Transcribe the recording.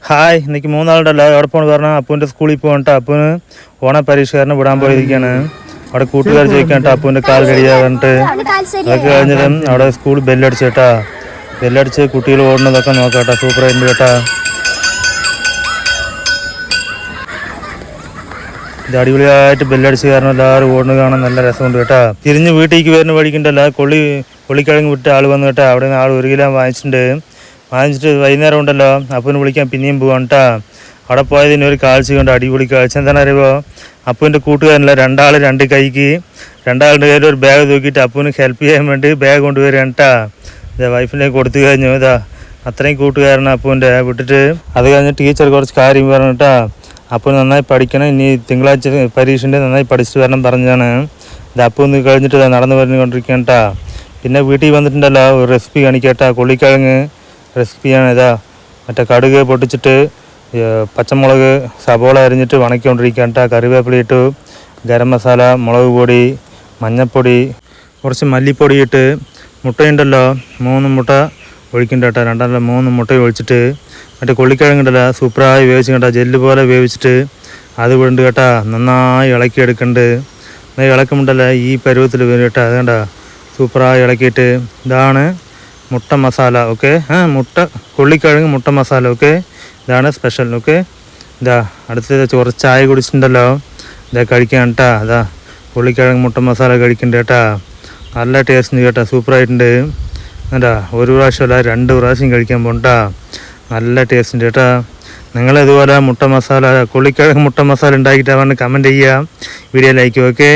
Hi, ഇന്നേക്ക് 3 നാളുണ്ടല്ലോ. എവിടെ പോകണമെന്ന് പറഞ്ഞാൽ അപ്പൂൻ്റെ സ്കൂളിൽ പോകണ്ട. അപ്പൂന് ഓണപ്പരീക്ഷക്കാരനെ വിടാൻ പോയിരിക്കുകയാണ്. അവിടെ കൂട്ടുകാർ ചോദിക്കാണ്ട് അപ്പൂൻ്റെ കാൽ കഴിയാ പറഞ്ഞിട്ട് അതൊക്കെ കഴിഞ്ഞതും അവിടെ സ്കൂൾ ബെല്ലടിച്ചു കേട്ടാ. ബെല്ലടിച്ച് കുട്ടികൾ ഓടുന്നതൊക്കെ നോക്കാട്ടാ. സൂപ്പറായിട്ടുണ്ട് കേട്ടാ. ഇത് അടിപൊളിയായിട്ട് ബെല്ലടിച്ച് കാരണം എല്ലാവരും ഓടുന്നത് കാണാൻ നല്ല രസമുണ്ട് കേട്ടാ. തിരിഞ്ഞ് വീട്ടിലേക്ക് വരുന്ന വഴിക്കുണ്ടല്ല കൊള്ളിക്കിഴങ്ങ് വിട്ട് ആൾ വന്നു കേട്ടാ. അവിടെ നിന്ന് ആൾ 1 കിലോ വാങ്ങിച്ചിട്ട് വൈകുന്നേരം ഉണ്ടല്ലോ അപ്പൂനെ വിളിക്കാൻ പിന്നെയും പോകാൻ കേട്ടാ. അവിടെ പോയതിന് ഒരു കാഴ്ച കൊണ്ട് അടിപൊളി കാഴ്ച എന്താണ് അറിയുമോ? അപ്പൂൻ്റെ കൂട്ടുകാരനല്ല, 2 ആൾ 2 കൈക്ക് 2 ആളുടെ കയ്യിൽ ഒരു ബാഗ് തൂക്കിയിട്ട് അപ്പൂന് ഹെൽപ്പ് ചെയ്യാൻ വേണ്ടി ബാഗ് കൊണ്ടുവരികയാണ് കേട്ടാ. ഇതാ വൈഫിനെ കൊടുത്തു കഴിഞ്ഞു. ഇതാ അത്രയും കൂട്ടുകാരനാണ് അപ്പൂൻ്റെ വിട്ടിട്ട്. അത് കഴിഞ്ഞ് ടീച്ചർ കുറച്ച് കാര്യം പറഞ്ഞിട്ടാ. അപ്പോൾ നന്നായി പഠിക്കണം, ഇനി തിങ്കളാഴ്ച പരീക്ഷൻ്റെ നന്നായി പഠിച്ചിട്ട് വരണം പറഞ്ഞാണ്. ഇത് അപ്പൂന്ന് കഴിഞ്ഞിട്ട് നടന്നു പറഞ്ഞുകൊണ്ടിരിക്കുകയാണ് കേട്ടാ. പിന്നെ വീട്ടിൽ വന്നിട്ടുണ്ടല്ലോ ഒരു റെസിപ്പി കാണിക്കട്ടാ. കൊള്ളിക്കിഴങ്ങ് റെസിപ്പിയാണ്. ഇതാ മറ്റേ കടുക് പൊട്ടിച്ചിട്ട് പച്ചമുളക് സബോള അരിഞ്ഞിട്ട് വണക്കിക്കൊണ്ടിരിക്കുകയാണ് കേട്ടോ. കറിവേപ്പില ഇട്ടു, ഗരം മസാല, മുളക് പൊടി, മഞ്ഞൾപ്പൊടി, കുറച്ച് മല്ലിപ്പൊടി ഇട്ട് മുട്ടയുണ്ടല്ലോ 3 മുട്ട ഒഴിക്കുന്നുണ്ട് കേട്ടോ. 3 മുട്ട ഒഴിച്ചിട്ട് മറ്റേ കൊള്ളിക്കിഴങ്ങുണ്ടല്ലോ സൂപ്പറായി വേവിച്ച് കേട്ടോ. ജെല്ല് പോലെ വേവിച്ചിട്ട് അത് വിടുന്നുണ്ട് കേട്ടോ. നന്നായി ഇളക്കി എടുക്കുന്നുണ്ട്. ഇളക്കുമുണ്ടല്ലോ ഈ പരുവത്തിൽ വരും കേട്ടോ. അത് കണ്ട സൂപ്പറായി ഇളക്കിയിട്ട് ഇതാണ് മുട്ട മസാല. ഓക്കെ, കൊള്ളിക്കിഴങ്ങ് മുട്ട മസാല. ഓക്കെ, ഇതാണ് സ്പെഷ്യൽ. ഓക്കെ, ഇതാ അടുത്തത് കുറച്ച് ചായ കുടിച്ചിട്ടുണ്ടല്ലോ. ഇതാ കഴിക്കാൻ കേട്ടാ. അതാ കൊള്ളിക്കിഴങ്ങ് മുട്ട മസാല കഴിക്കുന്നുണ്ട് കേട്ടാ. നല്ല ടേസ്റ്റ് കേട്ടോ. സൂപ്പറായിട്ടുണ്ട് കേട്ടാ. 1 പ്രാവശ്യമല്ല 2 പ്രാവശ്യം കഴിക്കാൻ പോകണ്ടാ. നല്ല ടേസ്റ്റ് ഉണ്ട് കേട്ടാ. നിങ്ങളിതുപോലെ കൊള്ളിക്കിഴങ്ങ് മുട്ട മസാല ഉണ്ടാക്കിയിട്ട് അവന് കമൻറ്റ് ചെയ്യുക, വീഡിയോ ലൈക്ക്. ഓക്കെ.